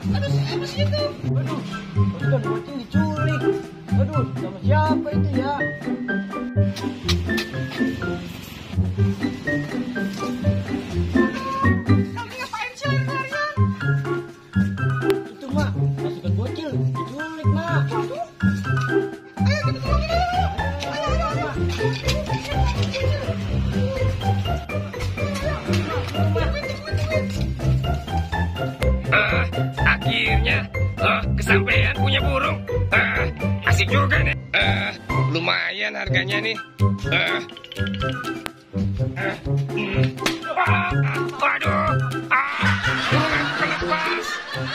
Aduh, siapa sih itu? Aduh, kan bocil diculik. Aduh, sama siapa itu ya? Kamu ngapain sih lari-larian? Itu mak, pasukan bocil diculik mak. Waduh. Ayo kita tolongin ayo. Ayo. Akhirnya kesampaian punya burung. Asik juga nih. Lumayan harganya nih. Waduh, kelepas.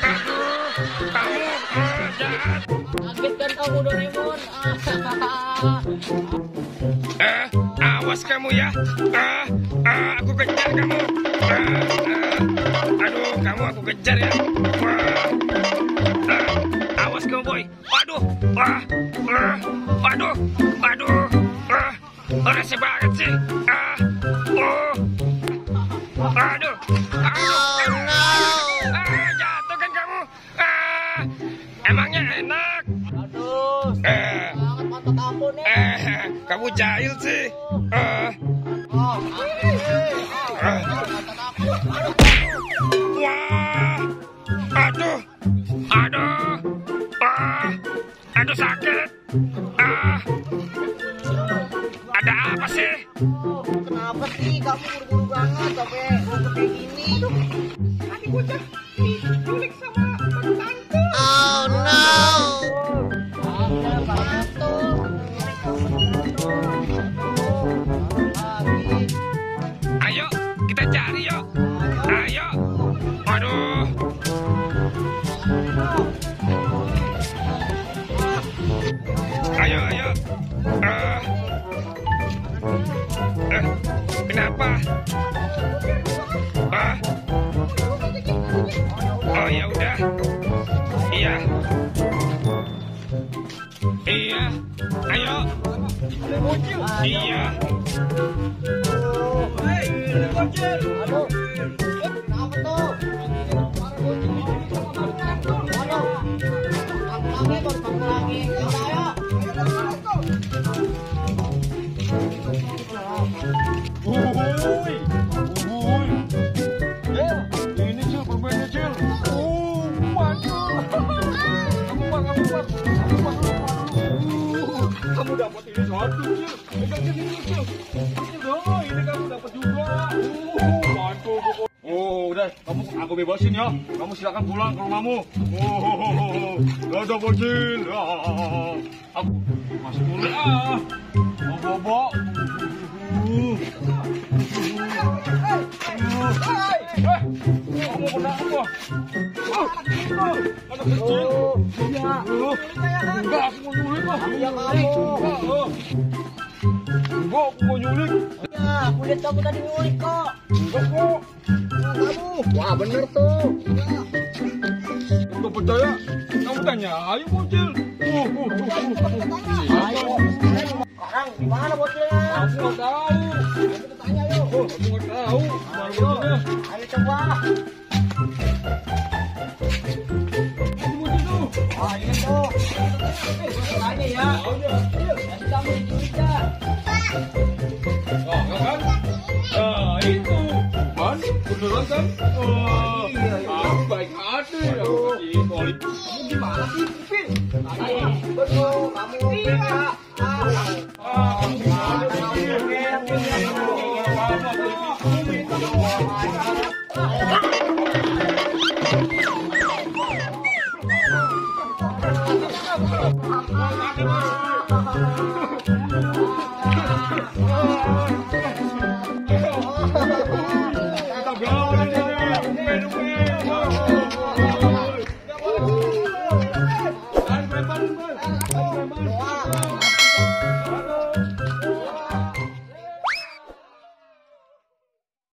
Aduh, kamu jahat. Kaget kan kamu Doraemon? Awas kamu ya. Aku kejar kamu. Aduh, kamu aku kejar ya. Awas kamu boy. Waduh, waduh, rasa banget sih. Aduh, jatuh kan kamu. Emangnya enak? Aduh, banget mata kamu nih. Kamu jahil sih. Oh, mata kamu. Wah, aduh sakit. Ada apa sih? Kenapa sih kamu buru-buru banget sampai rumput kayak gini? Tadi bocah diculik sama tante. Oh no. Ada banget tuh. Ayo, kita cari yuk. Ayo. Waduh. Ayo. Kenapa? Oh ya udah. Iya. Ayo. Iya. Aduh, kenapa tuh? Lagi. Ayo. Ini Cil, permainnya Cil. Waduh. Kamu dapat ini satu Cil. Pegang ini Cil. Ini kamu dapat juga. Mantul pokoknya. Udah, aku bebasin ya. Kamu silakan pulang ke rumahmu. Dadah bocil. Aku masuk dulu Bobo. Kamu kenapa? Anak kecil. Iya. Enggak, aku mau nyulik lah. Iya kamu. Enggak, aku mau nyulik. Ya, aku lihat kamu tadi nyulik kok. Enggak kok. Kamu. Wah, bener tuh. Enggak percaya? Kamu tanya, ayo bocil. Ayo. Sekarang di mana bocilnya? Aku nggak tahu. Kita tanya yuk. Aku nggak tahu. Ayo. Ayo coba. Wah, ini tuh. Tanya ya. Nanti kamu diculik ya. Kan? Nah, itu. Kan? Beneran kan? Aku baik hati. Kamu Gimana sih, Pipin? Betul, kamu beda. kamu gimana?